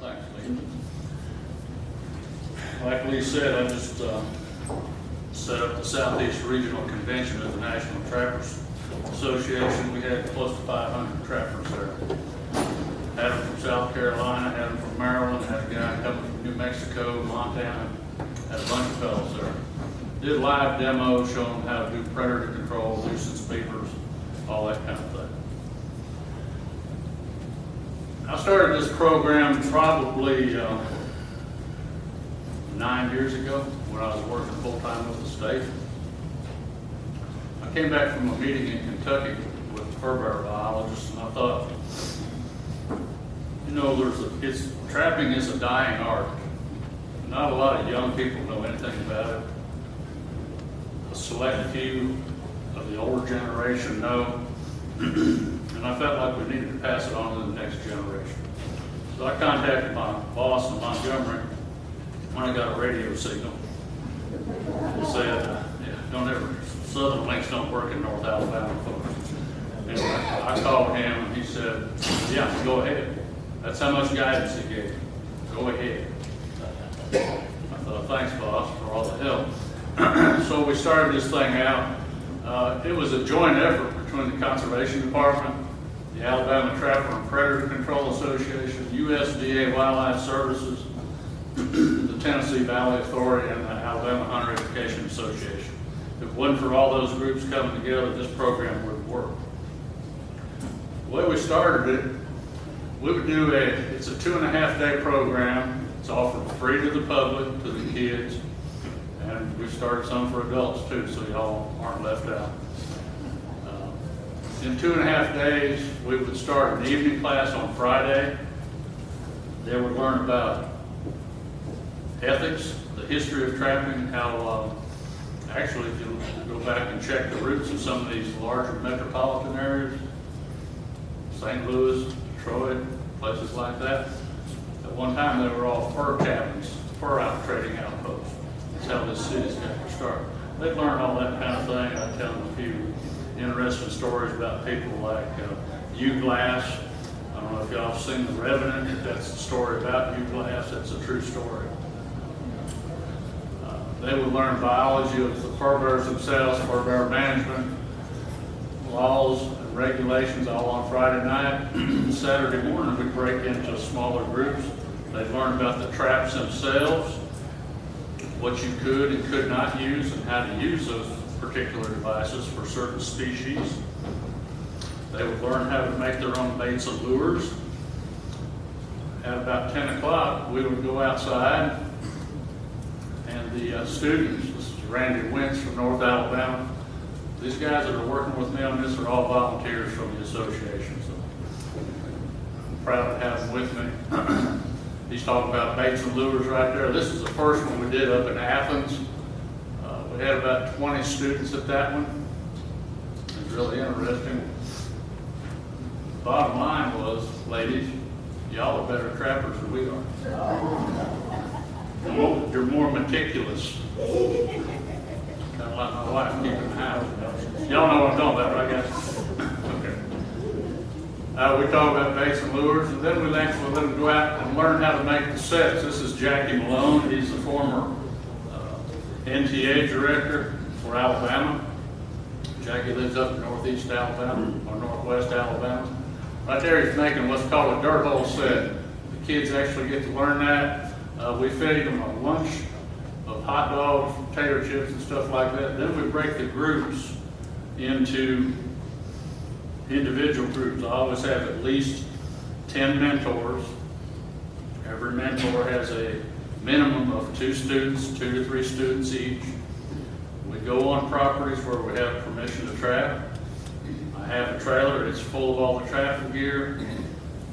Thanks, Lee. Like Lee said, I just set up the Southeast Regional Convention of the National Trappers Association. We had close to 500 trappers there. Had them from South Carolina, had them from Maryland, had a guy coming from New Mexico, Montana, had a bunch of fellows there. Did live demos showing how to do predator control, nuisance beavers, all that kind of thing. I started this program probably 9 years ago when I was working full-time with the state. I came back from a meeting in Kentucky with fur bear biologists, and I thought, you know, trapping is a dying art. Not a lot of young people know anything about it. A select few of the older generation know. And I felt like we needed to pass it on to the next generation. So I contacted my boss in Montgomery when I got a radio signal. He said, don't ever, Southern links don't work in North Alabama, folks. Anyway, I called him and he said, yeah, go ahead. That's how much guidance he gave me. Go ahead. I thought, thanks, boss, for all the help. So we started this thing out. It was a joint effort between the Conservation Department, the Alabama Trapper and Predator Control Association, USDA Wildlife Services, the Tennessee Valley Authority, and the Alabama Hunter Education Association. If it wasn't for all those groups coming together, this program wouldn't work. The way we started it, we would do it's a 2.5-day program. It's offered free to the public, to the kids, and we started some for adults too, so y'all aren't left out. In 2.5 days, we would start an evening class on Friday. They would learn about ethics, the history of trapping, how, actually, if you go back and check the roots of some of these larger metropolitan areas, St. Louis, Detroit, places like that, at one time they were all fur cabins, fur out trading outposts. That's how this city's got their start. They've learned all that kind of thing. I tell them a few interesting stories about people like Hugh Glass. I don't know if y'all have seen The Revenant. That's the story about Hugh Glass. That's a true story. They would learn biology of the fur bears themselves, fur bear management, laws and regulations all on Friday night. Saturday morning we'd break into smaller groups. They'd learn about the traps themselves, what you could and could not use, and how to use those particular devices for certain species. They would learn how to make their own baits and lures. At about 10 o'clock, we would go outside, and the students, this is Randy Wentz from North Alabama, these guys that are working with me on this are all volunteers from the association, so I'm proud to have them with me. He's talking about baits and lures right there. This is the first one we did up in Athens. We had about 20 students at that one. It was really interesting. Bottom line was, ladies, y'all are better trappers than we are. You're more meticulous. Kind of like my wife, keeping the house. Y'all know what I'm talking about, right, guys? Okay. We talk about baits and lures, and then we actually let them go out and learn how to make the sets. This is Jackie Malone. He's the former NTA director for Alabama. Jackie lives up in northeast Alabama or northwest Alabama. Right there he's making what's called a dirt hole set. The kids actually get to learn that. We feed them a lunch of hot dogs, potato chips and stuff like that. Then we break the groups into individual groups. I always have at least 10 mentors. Every mentor has a minimum of 2 students, 2 to 3 students each. We go on properties where we have permission to trap. I have a trailer, it's full of all the trapping gear.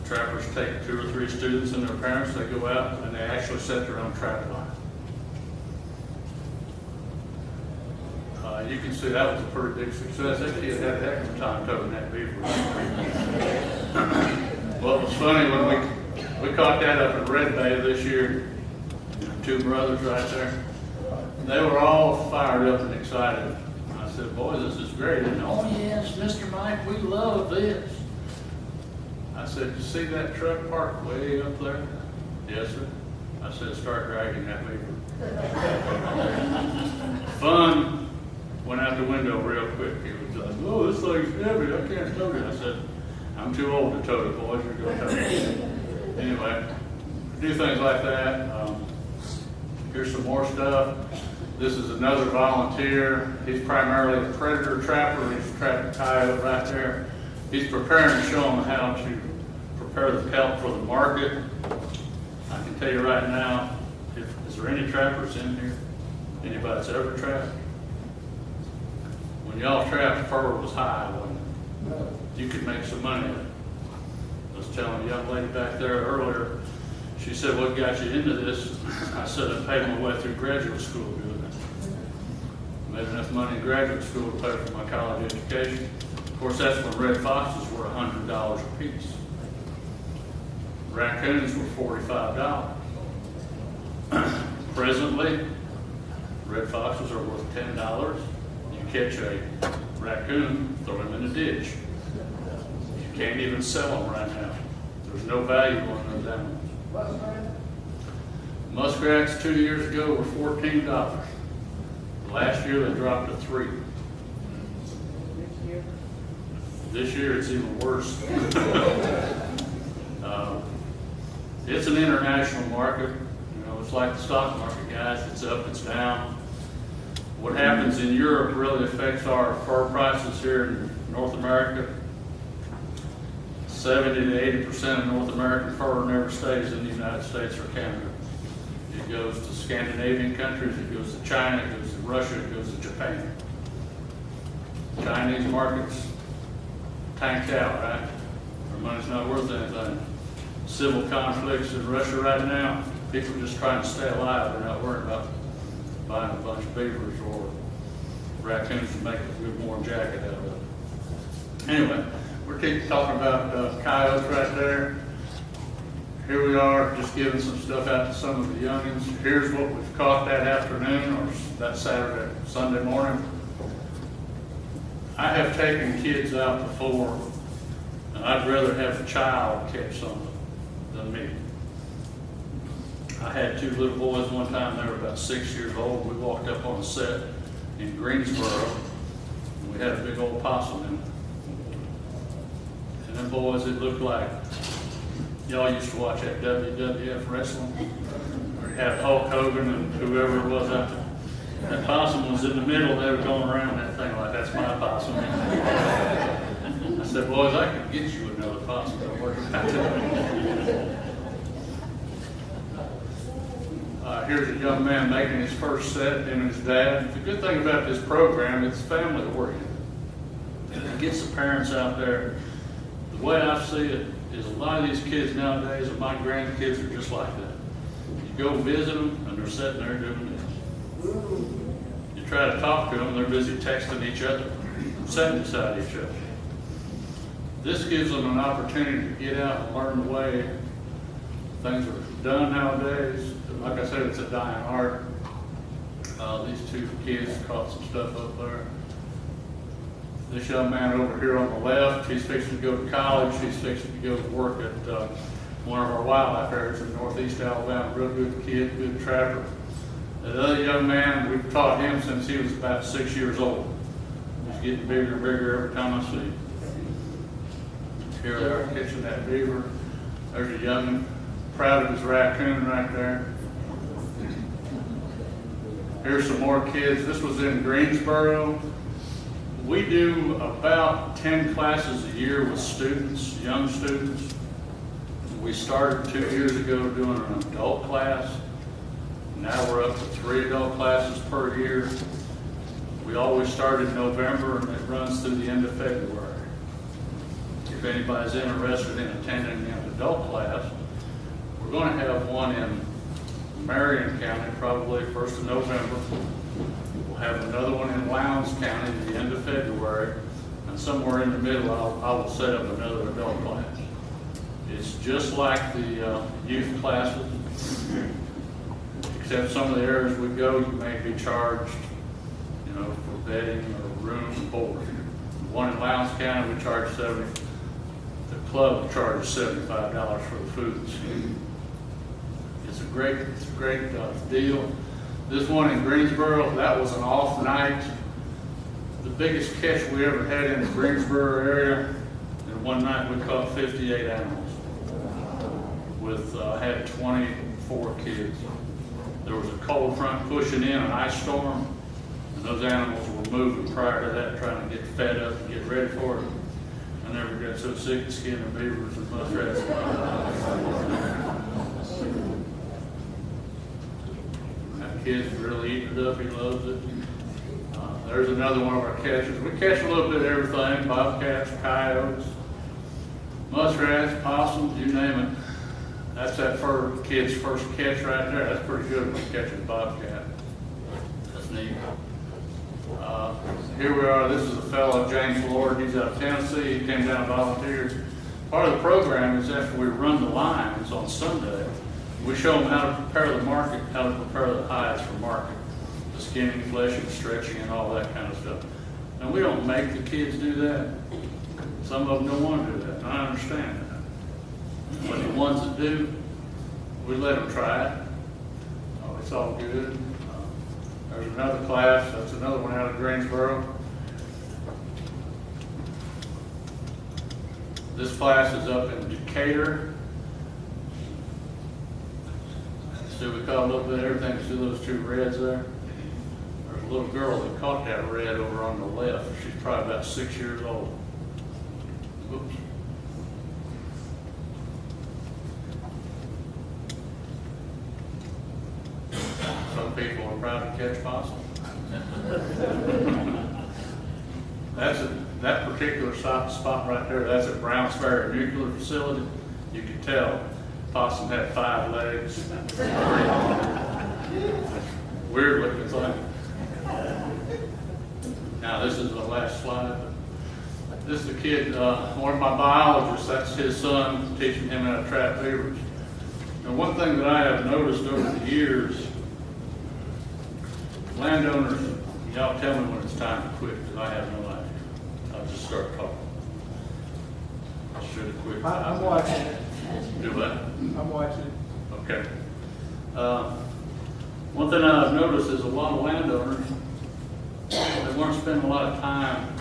Trappers take 2 or 3 students and their parents, they go out and they actually set their own trap line. You can see that was a pretty big success. That kid had a heck of a time toting that beaver. Well, it was funny when we caught that up in Red Bay this year. 2 brothers right there. They were all fired up and excited. I said, boys, this is great. And, oh yes, Mr. Mike, we love this. I said, you see that truck parked way up there? Yes, sir. I said, start dragging that beaver. Fun went out the window real quick. He was like, oh, this thing's heavy, I can't tote it. I said, I'm too old to tote it, boys, you're going to tote it. Anyway, do things like that. Here's some more stuff. This is another volunteer. He's primarily a predator trapper. He's trapping coyote right there. He's preparing to show them how to prepare the pelt for the market. I can tell you right now, is there any trappers in here? Anybody that's ever trapped? When y'all trapped, fur was high, wasn't it? You could make some money. I was telling a young lady back there earlier, she said, what got you into this? I said, I paid my way through graduate school doing it. Made enough money in graduate school to pay for my college education. Of course, that's when red foxes were $100 a piece. Raccoons were $45. Presently, red foxes are worth $10. You catch a raccoon, throw him in a ditch. You can't even sell them right now. There's no value on those animals. Muskrats 2 years ago were $14. Last year they dropped to $3. This year it's even worse. It's an international market. You know, it's like the stock market, guys. It's up, it's down. What happens in Europe really affects our fur prices here in North America. 70 to 80% of North American fur never stays in the United States or Canada. It goes to Scandinavian countries, it goes to China, it goes to Russia, it goes to Japan. Chinese markets tanked out, right? Their money's not worth anything. Civil conflicts in Russia right now, people are just trying to stay alive. They're not worried about buying a bunch of beavers or raccoons to make a good warm jacket out of it. Anyway, we're keep talking about coyotes right there. Here we are, just giving some stuff out to some of the youngins. Here's what we've caught that afternoon or that Saturday, Sunday morning. I have taken kids out before, and I'd rather have a child catch something than me. I had two little boys one time, they were about 6 years old. We walked up on a set in Greensboro, and we had a big old possum in it. And them boys, it looked like, y'all used to watch that WWF wrestling, where you had Hulk Hogan and whoever it was out there. That possum was in the middle, they were going around that thing like, that's my possum. I said, boys, I could get you another possum. Don't worry about it. Here's a young man making his first set, him and his dad. The good thing about this program, it's family oriented. It gets the parents out there. The way I see it is a lot of these kids nowadays, and my grandkids are just like that. You go visit them, and they're sitting there doing this. You try to talk to them, they're busy texting each other, sitting beside each other. This gives them an opportunity to get out and learn the way things are done nowadays. Like I said, it's a dying art. These two kids caught some stuff up there. This young man over here on the left, he's fixing to go to college. He's fixing to go to work at one of our wildlife areas in northeast Alabama. Real good kid, good trapper. The other young man, we've taught him since he was about 6 years old. He's getting bigger and bigger every time I see him. Here they are catching that beaver. There's a young, proud of his raccoon right there. Here's some more kids. This was in Greensboro. We do about 10 classes a year with students, young students. We started 2 years ago doing an adult class. Now we're up to 3 adult classes per year. We always start in November and it runs through the end of February. If anybody's interested in attending an adult class, we're going to have one in Marion County, probably 1st of November. We'll have another one in Lowndes County at the end of February, and somewhere in the middle I will set up another adult class. It's just like the youth classes, except some of the areas we go, you may be charged, for bedding or room and board. The one in Lowndes County, we charge $70. The club charges $75 for the food. It's a great deal. This one in Greensboro, that was an off night. The biggest catch we ever had in the Greensboro area, and one night we caught 58 animals. Had 24 kids. There was a cold front pushing in, an ice storm, and those animals were moving prior to that, trying to get fed up and get ready for it. I never got so sick of skinning beavers and muskrats. That kid's really eating it up. He loves it. There's another one of our catches. We catch a little bit of everything: bobcats, coyotes, muskrats, possums, you name it. That's that kid's first catch right there. That's pretty good when catching a bobcat. That's neat. Here we are. This is a fellow, James Lord. He's out of Tennessee. He came down and volunteered. Part of the program is after we run the lines on Sunday, we show them how to prepare the market, how to prepare the hides for market, the skinning, fleshing, stretching, and all that kind of stuff. And we don't make the kids do that. Some of them don't want to do that, and I understand that. But the ones that do, we let them try it. Oh, it's all good. There's another class. That's another one out of Greensboro. This class is up in Decatur. So we caught a little bit of everything. See those two reds there? There's a little girl that caught that red over on the left. She's probably about 6 years old. Oops. Some people are proud to catch possum. That particular spot right there, that's at Browns Ferry Nuclear Facility. You can tell possum had 5 legs. Weird looking thing. Now this is the last slide. This is the kid, one of my biologists, that's his son, teaching him how to trap beavers. And one thing that I have noticed over the years, landowners, y'all tell me when it's time to quit, because I have no idea. I'll just start talking. I should have quit. I'm watching it. Do what? I'm watching it. Okay. One thing I've noticed is a lot of landowners, they weren't spending a lot of time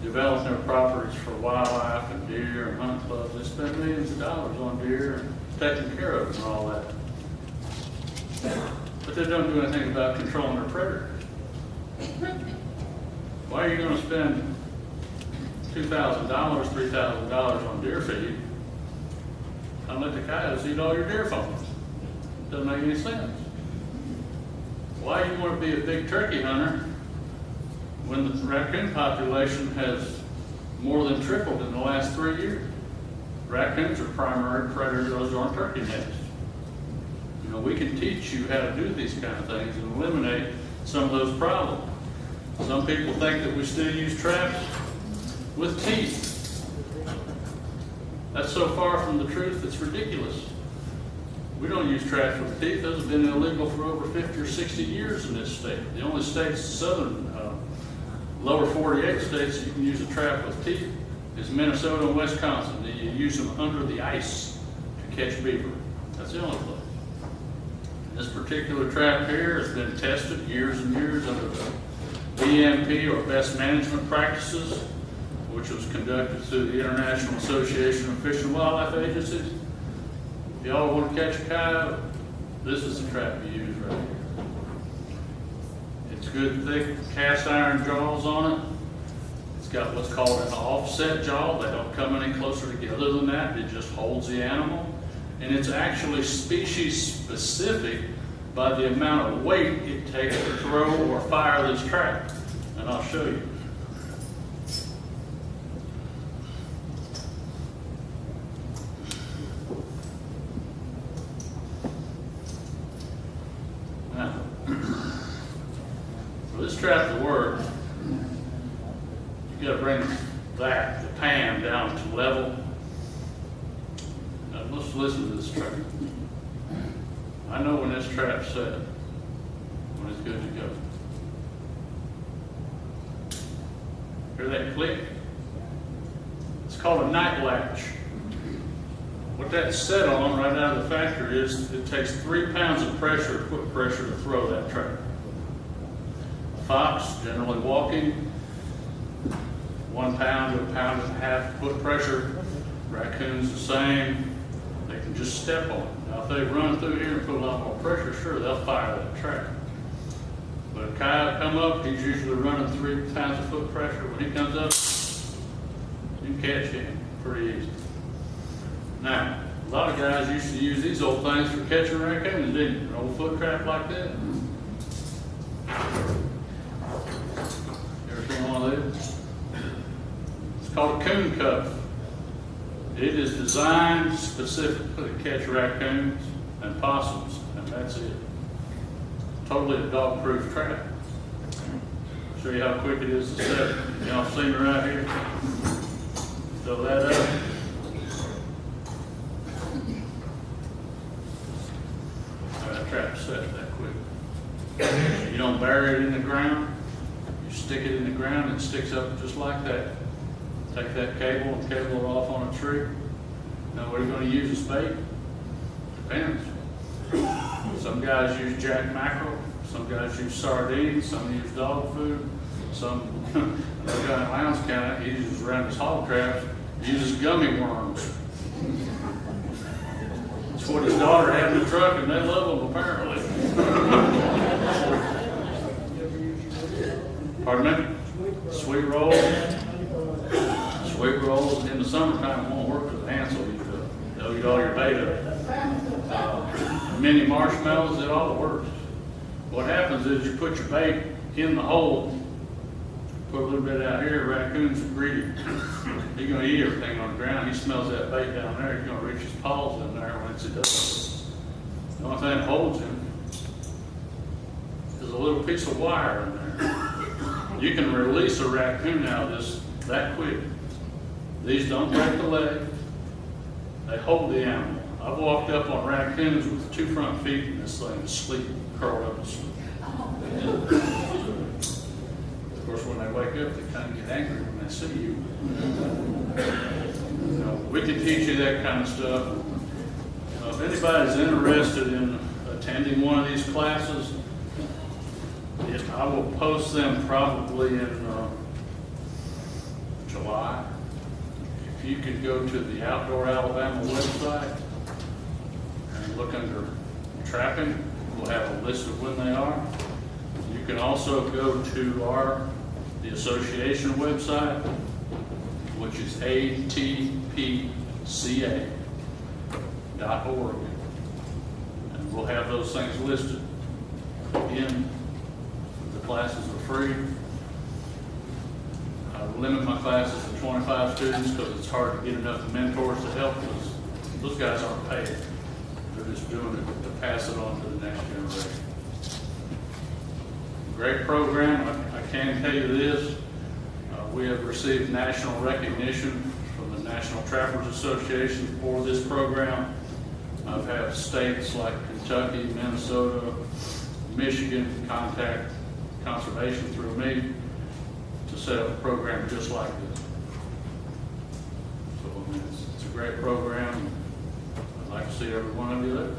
developing their properties for wildlife and deer and hunt clubs. They spend millions of dollars on deer and taking care of them and all that. But they don't do anything about controlling their predators. Why are you going to spend $2,000, $3,000 on deer feed and let the coyotes eat all your deer phones? Doesn't make any sense. Why you want to be a big turkey hunter when the raccoon population has more than tripled in the last 3 years? Raccoons are primary predators on turkey nests. You know, we can teach you how to do these kind of things and eliminate some of those problems. Some people think that we still use traps with teeth. That's so far from the truth, it's ridiculous. We don't use traps with teeth. Those have been illegal for over 50 or 60 years in this state. The only states, southern, lower 48 states that you can use a trap with teeth is Minnesota and Wisconsin. You use them under the ice to catch beaver. That's the only place. This particular trap here has been tested years and years under the BMP, or Best Management Practices, which was conducted through the International Association of Fish and Wildlife Agencies. If y'all want to catch a coyote, this is the trap you use right here. It's good, thick cast iron jaws on it. It's got what's called an offset jaw. They don't come any closer together than that. It just holds the animal. And it's actually species specific by the amount of weight it takes to throw or fire this trap. And I'll show you. Now, for this trap to work, you got to bring the pan down to level. Now let's listen to this trap. I know when this trap's set, when it's good to go. Hear that click? It's called a night latch. What that's set on right out of the factory is it takes 3 pounds of pressure, foot pressure, to throw that tractor. A fox, generally walking, 1 pound to 1.5 pounds foot pressure. Raccoons the same. They can just step on it. Now, if they run through here and put a lot more pressure, sure, they'll fire that tractor. But a coyote come up, he's usually running 3 pounds of foot pressure. When he comes up, you can catch him pretty easy. Now, a lot of guys used to use these old things for catching raccoons, didn't you? An old foot trap like that. Ever seen one of these? It's called a coon cuff. It is designed specifically to catch raccoons and possums, and that's it. Totally a dog-proof trap. Show you how quick it is to set. Y'all see me right here? Throw that up. That trap set that quick. You don't bury it in the ground. You stick it in the ground, it sticks up just like that. Take that cable and cable it off on a tree. Now, what are you going to use as bait? Depends. Some guys use jack mackerel. Some guys use sardines. Some use dog food. Some, another guy in Lowndes County, he uses around his hog traps, he uses gummy worms. That's what his daughter had in the truck, and they love them apparently. Pardon me? Sweet rolls. Sweet rolls in the summertime won't work because the ants will eat it up. They'll eat all your bait up. Mini marshmallows, it all works. What happens is you put your bait in the hole, put a little bit out here, raccoons are greedy. He's going to eat everything on the ground. He smells that bait down there. He's going to reach his paws in there once it does. The only thing that holds him is a little piece of wire in there. You can release a raccoon out of this that quick. These don't break the leg. They hold the animal. I've walked up on raccoons with 2 front feet and this thing is asleep, curled up asleep. Of course, when they wake up, they kind of get angry when they see you. You know, we can teach you that kind of stuff. If anybody's interested in attending one of these classes, I will post them probably in July. If you could go to the Outdoor Alabama website and look under trapping, we'll have a list of when they are. You can also go to the association website, which is atpca.org, and we'll have those things listed. Again, the classes are free. I limit my classes to 25 students because it's hard to get enough mentors to help us. Those guys aren't paid. They're just doing it to pass it on to the next generation. Great program. I can tell you this. We have received national recognition from the National Trappers Association for this program. I've had states like Kentucky, Minnesota, Michigan contact conservation through me to set up a program just like this. So it's a great program. I'd like to see every one of you there.